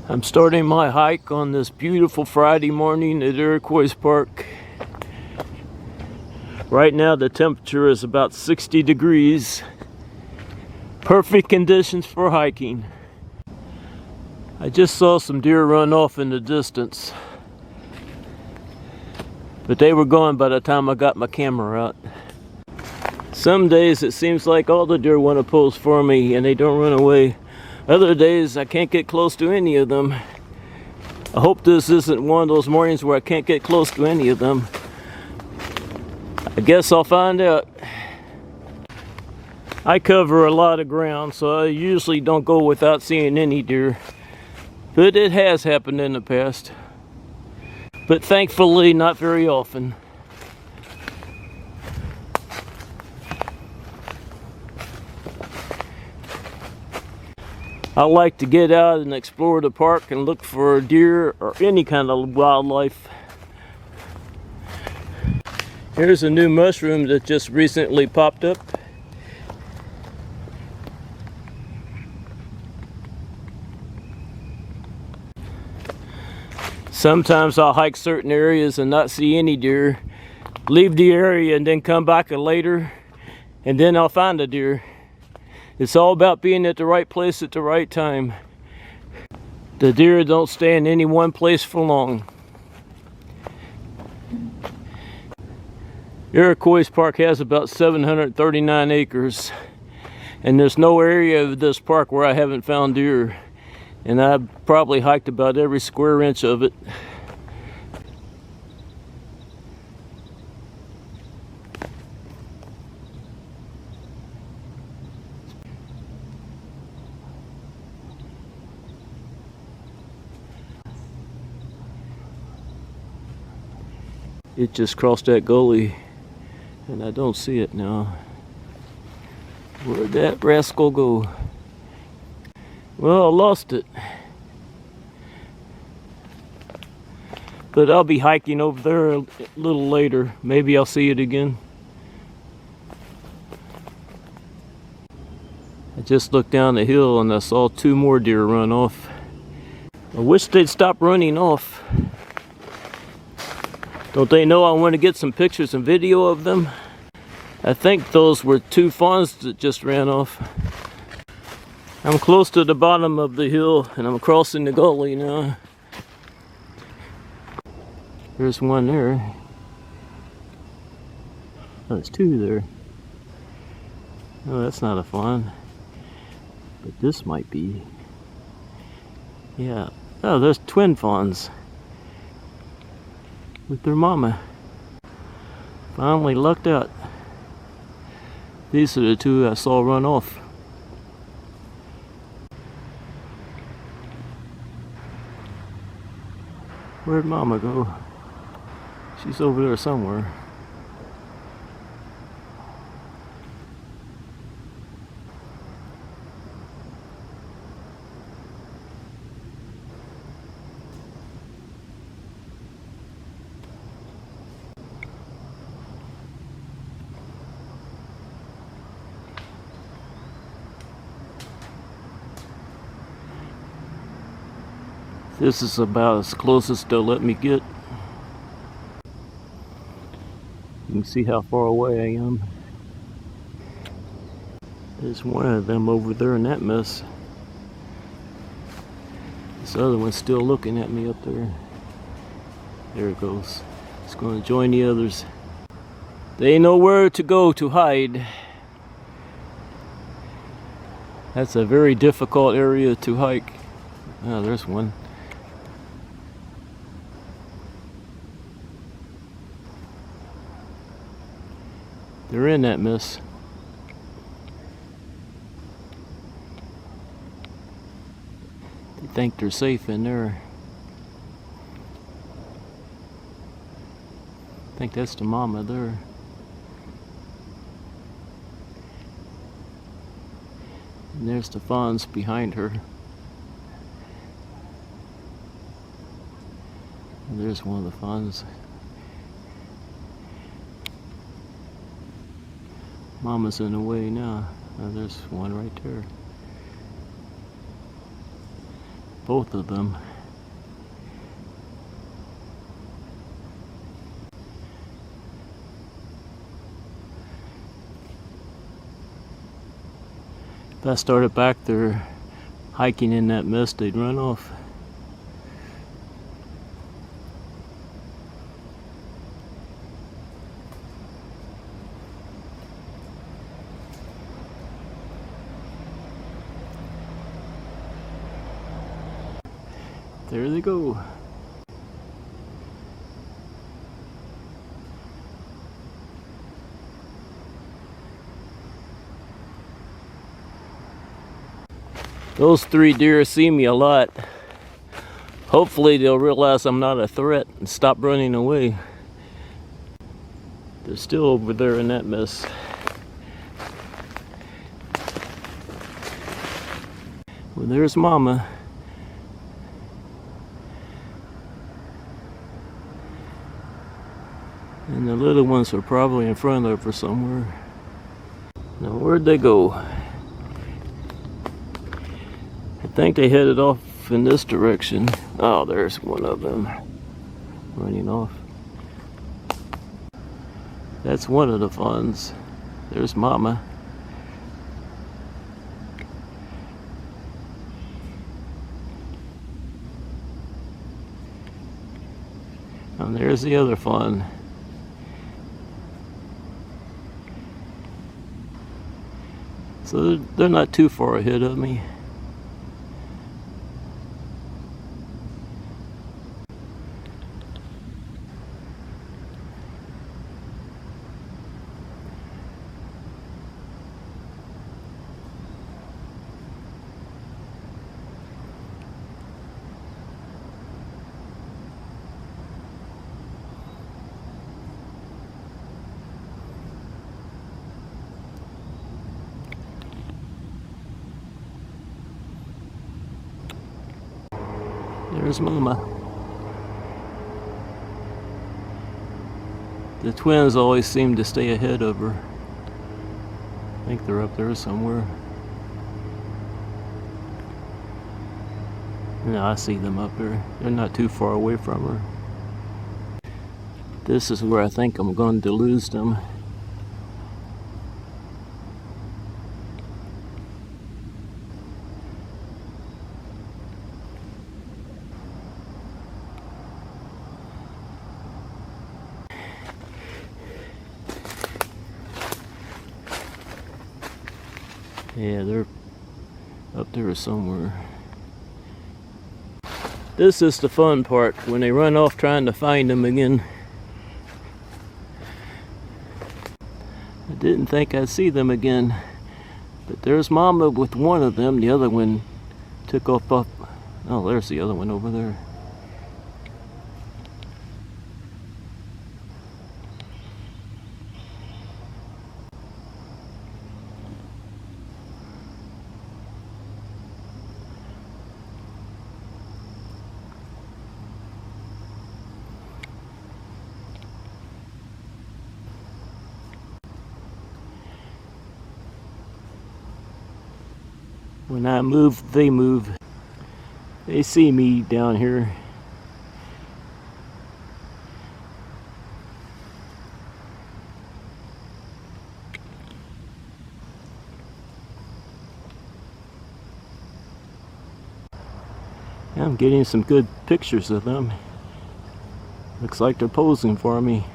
I'm starting my hike on this beautiful Friday morning at Iroquois Park. Right now the temperature is about 60 degrees. Perfect conditions for hiking. I just saw some deer run off in the distance, but they were gone by the time I got my camera out. Some days it seems like all the deer want to pose for me and they don't run away. Other days I can't get close to any of them. I hope this isn't one of those mornings where I can't get close to any of them. I guess I'll find out. I cover a lot of ground, so I usually don't go without seeing any deer. But it has happened in the past. But thankfully not very often. I like to get out and explore the park and look for deer or any kind of wildlife. Here's a new mushroom that just recently popped up. Sometimes I'll hike certain areas and not see any deer, leave the area and then come back later, and then I'll find a deer. It's all about being at the right place at the right time. The deer don't stay in any one place for long. Iroquois Park has about 739 acres, and there's no area of this park where I haven't found deer, and I've probably hiked about every square inch of it. It just crossed that gully and I don't see it now. Where'd that rascal go? Well, I lost it. But I'll be hiking over there a little later. Maybe I'll see it again. I just looked down the hill and I saw two more deer run off. I wish they'd stop running off. Don't they know I want to get some pictures and video of them? I think those were two fawns that just ran off. I'm close to the bottom of the hill and I'm crossing the gully now. There's one there. Oh, there's two there. Oh, that's not a fawn. But this might be. Yeah. Oh, there's twin fawns with their mama. Finally lucked out. These are the two I saw run off. Where'd mama go? She's over there somewhere. This is about as close as they'll let me get. You can see how far away I am. There's one of them over there in that mess. This other one's still looking at me up there. There it goes. It's going to join the others. They know where to go to hide. That's a very difficult area to hike. Oh, there's one. They're in that mess. They think they're safe in there. I think that's the mama there. And there's the fawns behind her. And there's one of the fawns. Mama's in the way now. Oh, there's one right there. both of them. If I started back there hiking in that mist, they'd run off. There they go. Those 3 deer see me a lot. Hopefully they'll realize I'm not a threat and stop running away. They're still over there in that mess. Well, there's Mama. And the little ones are probably in front of her somewhere. Now, where'd they go? I think they headed off in this direction. Oh, there's one of them running off. That's one of the fawns. There's Mama. And there's the other fawn. So they're not too far ahead of me. There's Mama. The twins always seem to stay ahead of her. I think they're up there somewhere. No, I see them up there. They're not too far away from her. This is where I think I'm going to lose them. Yeah, they're up there somewhere. This is the fun part, when they run off trying to find them again. I didn't think I'd see them again. But there's Mama with one of them. The other one took off up. Oh, there's the other one over there. When I move, they move. They see me down here. I'm getting some good pictures of them. Looks like they're posing for me.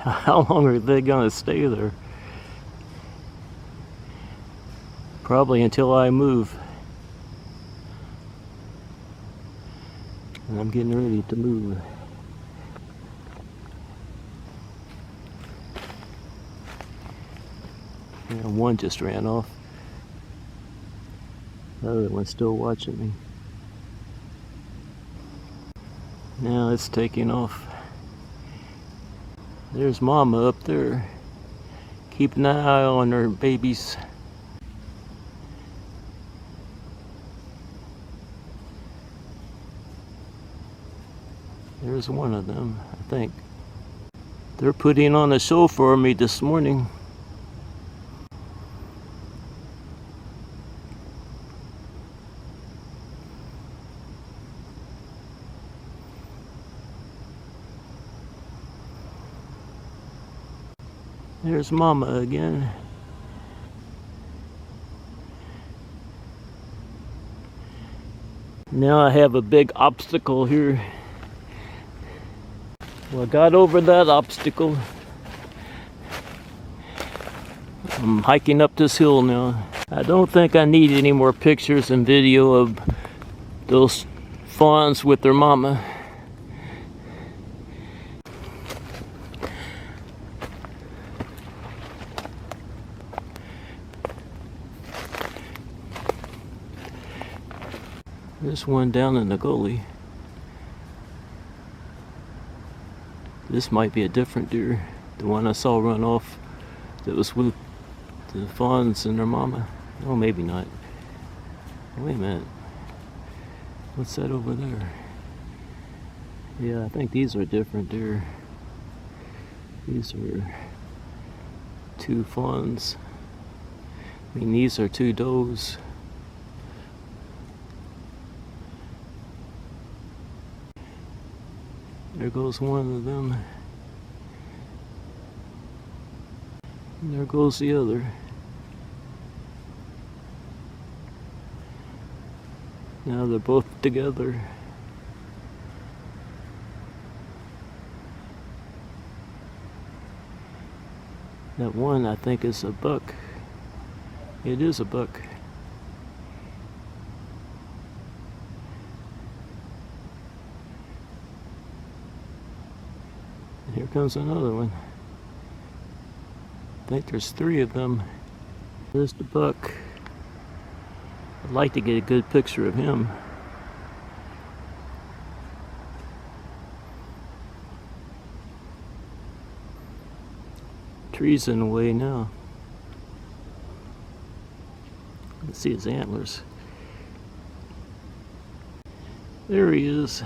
How long are they gonna stay there? Probably until I move. And I'm getting ready to move. Yeah, one just ran off. The other one's still watching me. Now it's taking off. There's Mama up there, keeping an eye on her babies. There's one of them, I think. They're putting on a show for me this morning. There's Mama again. Now I have a big obstacle here. Well, I got over that obstacle. I'm hiking up this hill now. I don't think I need any more pictures and video of those fawns with their mama. There's one down in the gully. This might be a different deer. The one I saw run off that was with the fawns and their mama. Oh, maybe not. Wait a minute. What's that over there? Yeah, I think these are different deer. These are two fawns. I mean, these are two does. There goes one of them. And there goes the other. Now they're both together. That one I think is a buck. It is a buck. Here comes another one. I think there's three of them. There's the buck. I'd like to get a good picture of him. Trees in the way now. Let's see his antlers. There he is.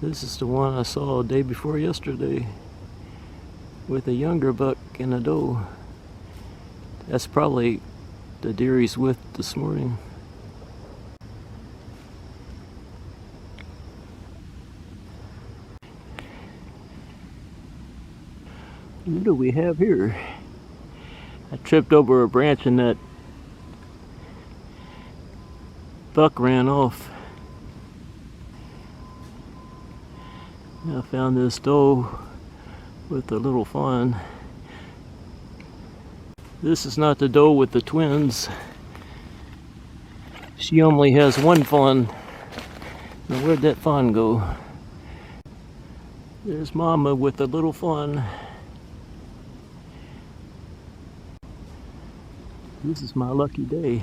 This is the one I saw day before yesterday with a younger buck and a doe. That's probably the deer he's with this morning. What do we have here? I tripped over a branch and that buck ran off. I found this doe with a little fawn. This is not the doe with the twins. She only has one fawn. Now where'd that fawn go? There's Mama with the little fawn. This is my lucky day.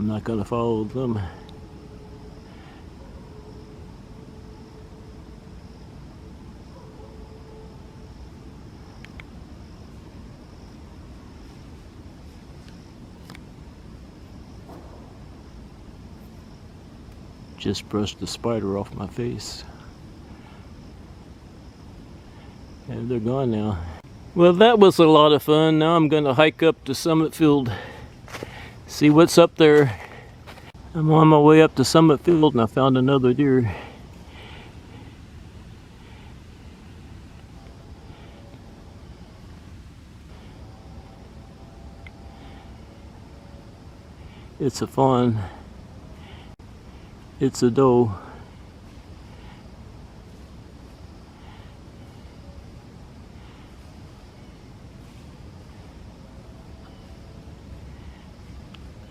I'm not gonna follow them. Just brushed the spider off my face. And they're gone now. Well, that was a lot of fun. Now I'm gonna hike up to Summit Field. See what's up there. I'm on my way up to Summit Field and I found another deer. It's a fawn. It's a doe.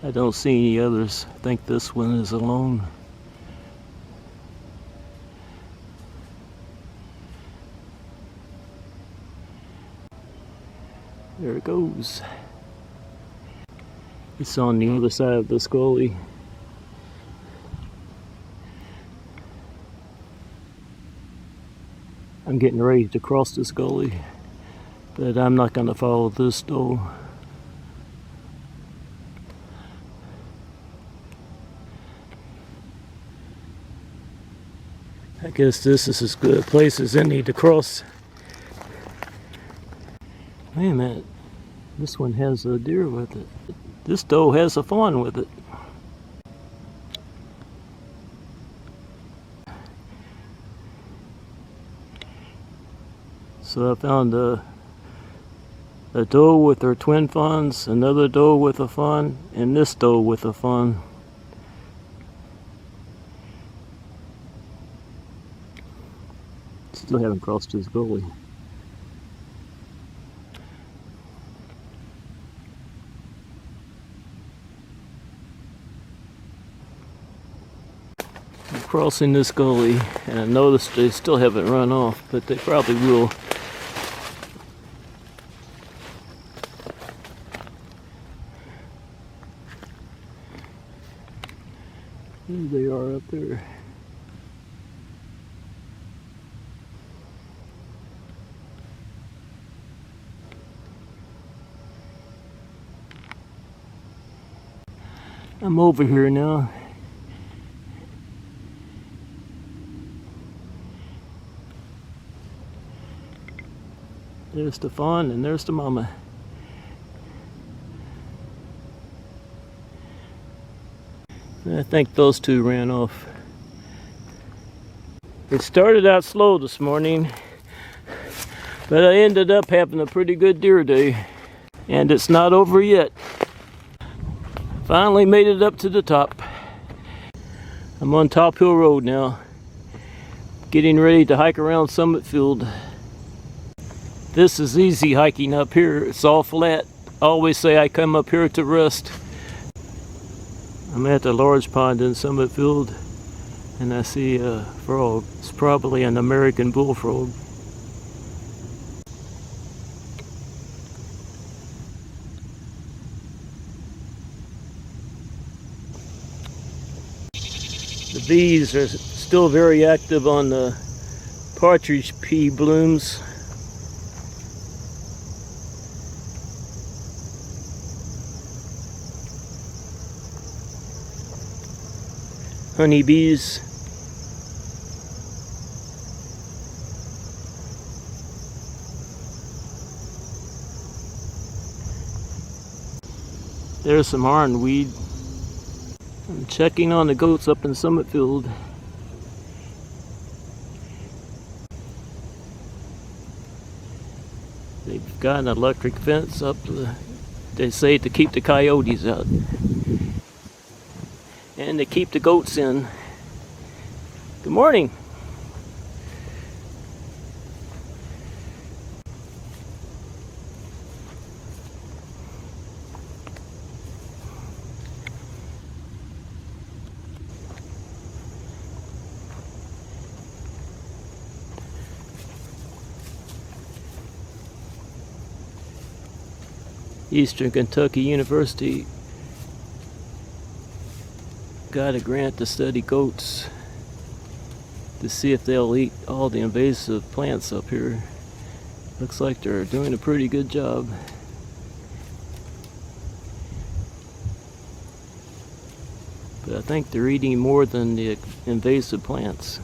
I don't see any others. I think this one is alone. There it goes. It's on the other side of this gully. I'm getting ready to cross this gully, but I'm not going to follow this though. I guess this is as good a place as any to cross. Wait a minute, this one has a deer with it. This doe has a fawn with it. So I found a doe with her twin fawns, another doe with a fawn, and this doe with a fawn. Still haven't crossed this gully. I'm crossing this gully, and I noticed they still haven't run off, but they probably will. There they are up there. I'm over here now. There's the fawn and there's the mama. I think those two ran off. It started out slow this morning, but I ended up having a pretty good deer day. And it's not over yet. Finally made it up to the top. I'm on Top Hill Road now, getting ready to hike around Summit Field. This is easy hiking up here. It's all flat. I always say I come up here to rest. I'm at the large pond in Summit Field, and I see a frog. It's probably an American bullfrog. The bees are still very active on the partridge pea blooms. Honeybees. There's some ironweed. I'm checking on the goats up in Summit Field. They've got an electric fence up, they say, to keep the coyotes out. And to keep the goats in. Good morning. Eastern Kentucky University got a grant to study goats to see if they'll eat all the invasive plants up here. Looks like they're doing a pretty good job. But I think they're eating more than the invasive plants.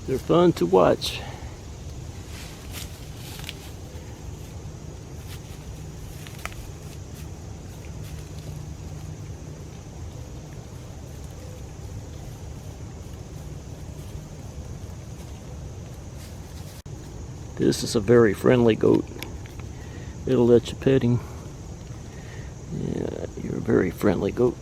They're fun to watch. This is a very friendly goat. It'll let you pet him. Yeah, you're a very friendly goat.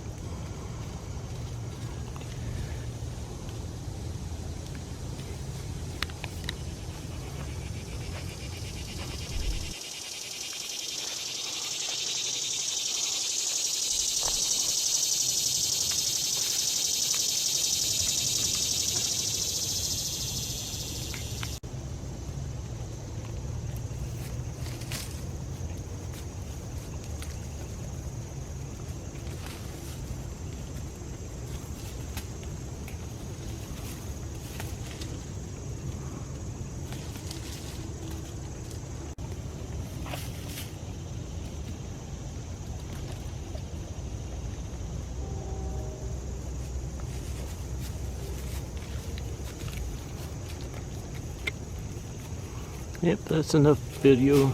Yep, that's enough video.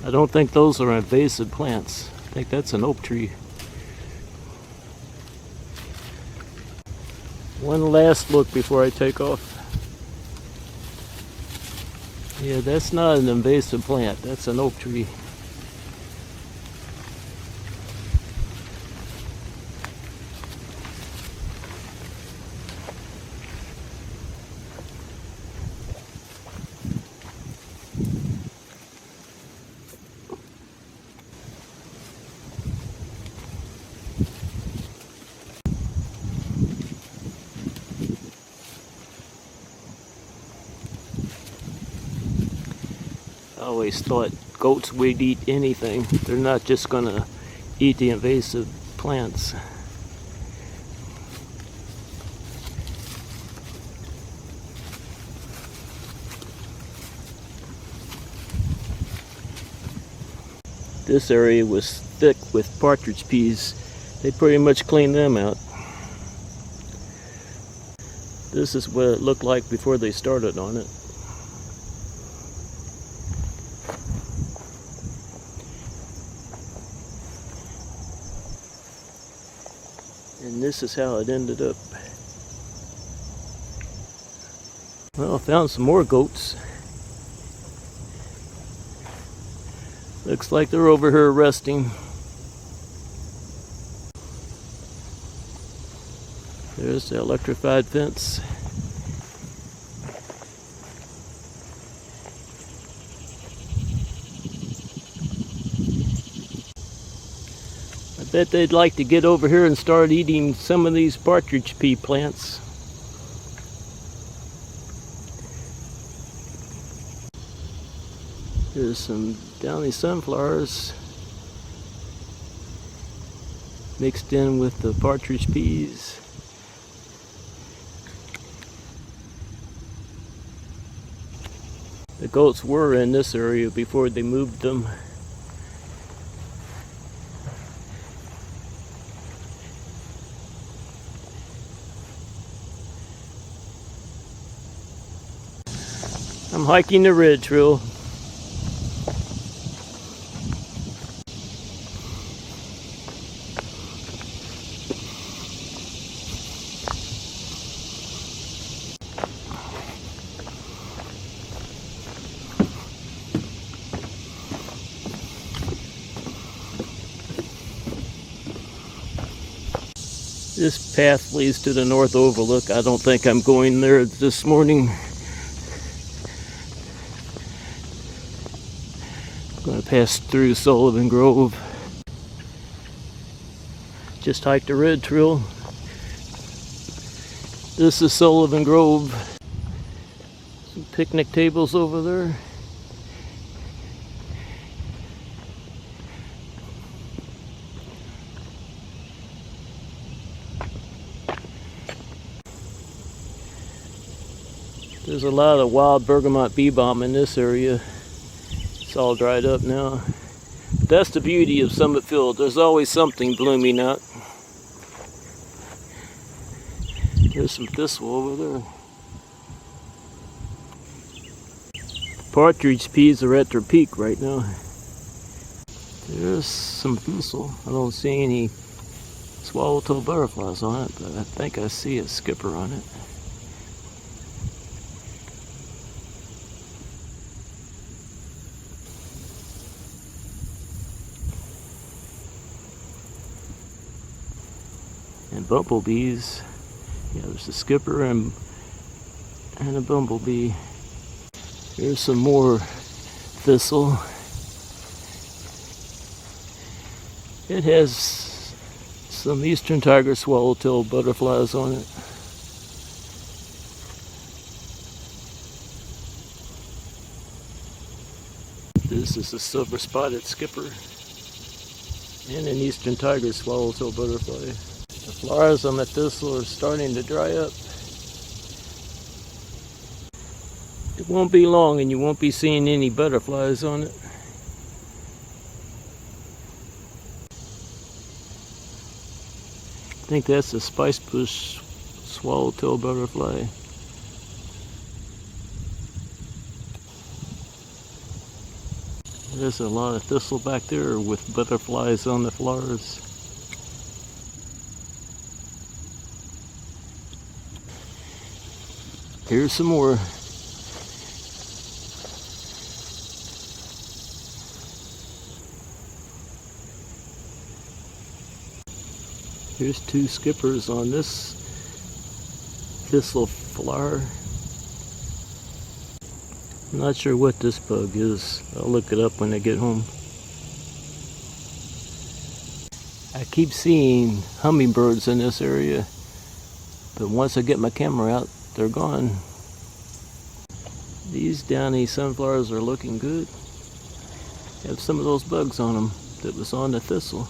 I don't think those are invasive plants. I think that's an oak tree. One last look before I take off. Yeah, that's not an invasive plant. That's an oak tree. I always thought goats would eat anything. They're not just gonna eat the invasive plants. This area was thick with partridge peas. They pretty much cleaned them out. This is what it looked like before they started on it. And this is how it ended up. Well, I found some more goats. Looks like they're over here resting. There's the electrified fence. I bet they'd like to get over here and start eating some of these partridge pea plants. There's some downy sunflowers mixed in with the partridge peas. The goats were in this area before they moved them. I'm hiking the ridge trail. This path leads to the North Overlook. I don't think I'm going there this morning. I'm going to pass through Sullivan Grove. Just hiked the red trail. This is Sullivan Grove. Some picnic tables over there. There's a lot of wild bergamot bee balm in this area. It's all dried up now. But that's the beauty of Summit Field. There's always something blooming out. There's some thistle over there. Partridge peas are at their peak right now. There's some thistle. I don't see any swallowtail butterflies on it, but I think I see a skipper on it. And bumblebees. Yeah, there's a skipper and a bumblebee. Here's some more thistle. It has some eastern tiger swallowtail butterflies on it. This is a silver spotted skipper and an eastern tiger swallowtail butterfly. The flowers on the thistle are starting to dry up. It won't be long and you won't be seeing any butterflies on it. I think that's a spice bush swallowtail butterfly. There's a lot of thistle back there with butterflies on the flowers. Here's some more. Here's two skippers on this thistle flower. I'm not sure what this bug is. I'll look it up when I get home. I keep seeing hummingbirds in this area, but once I get my camera out, they're gone. These downy sunflowers are looking good. Have some of those bugs on them that was on the thistle.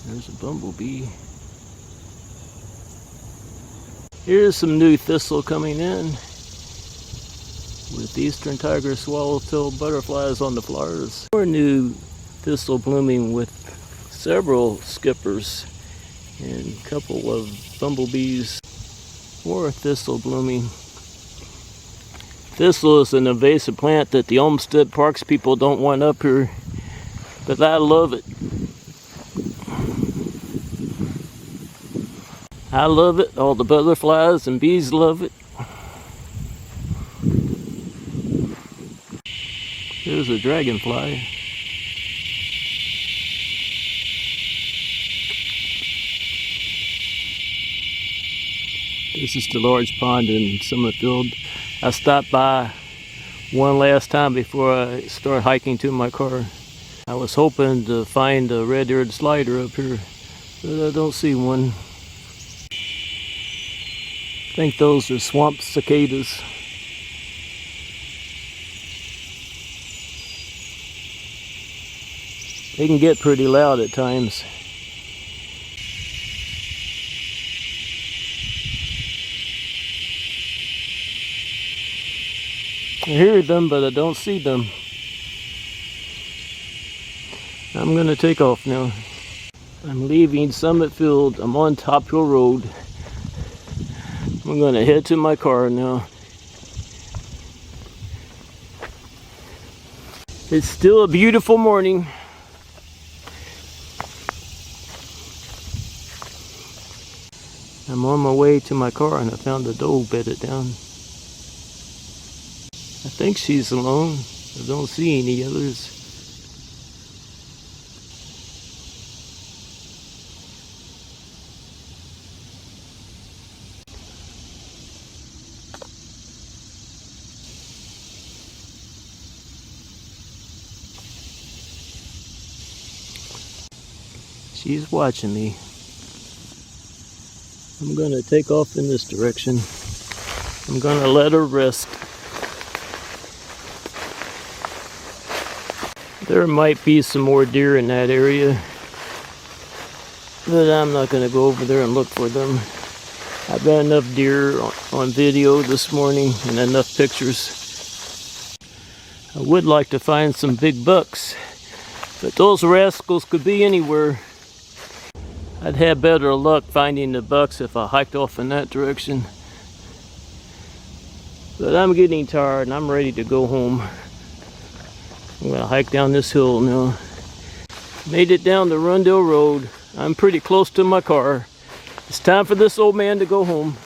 There's a bumblebee. Here's some new thistle coming in with eastern tiger swallowtail butterflies on the flowers. More new thistle blooming with several skippers and a couple of bumblebees. More thistle blooming. Thistle is an invasive plant that the Olmsted Parks people don't want up here, but I love it. I love it. All the butterflies and bees love it. There's a dragonfly. This is the large pond in Summerfield. I stopped by one last time before I start hiking to my car. I was hoping to find a red-eared slider up here, but I don't see one. I think those are swamp cicadas. They can get pretty loud at times. I hear them, but I don't see them. I'm gonna take off now. I'm leaving Summit Field. I'm on Top Hill Road. I'm gonna head to my car now. It's still a beautiful morning. I'm on my way to my car and I found a doe bedded down. I think she's alone. I don't see any others. She's watching me. I'm gonna take off in this direction. I'm gonna let her rest. There might be some more deer in that area, but I'm not gonna go over there and look for them. I've got enough deer on video this morning and enough pictures. I would like to find some big bucks, but those rascals could be anywhere. I'd have better luck finding the bucks if I hiked off in that direction. But I'm getting tired and I'm ready to go home. I'm gonna hike down this hill now. Made it down the Rundle Road. I'm pretty close to my car. It's time for this old man to go home.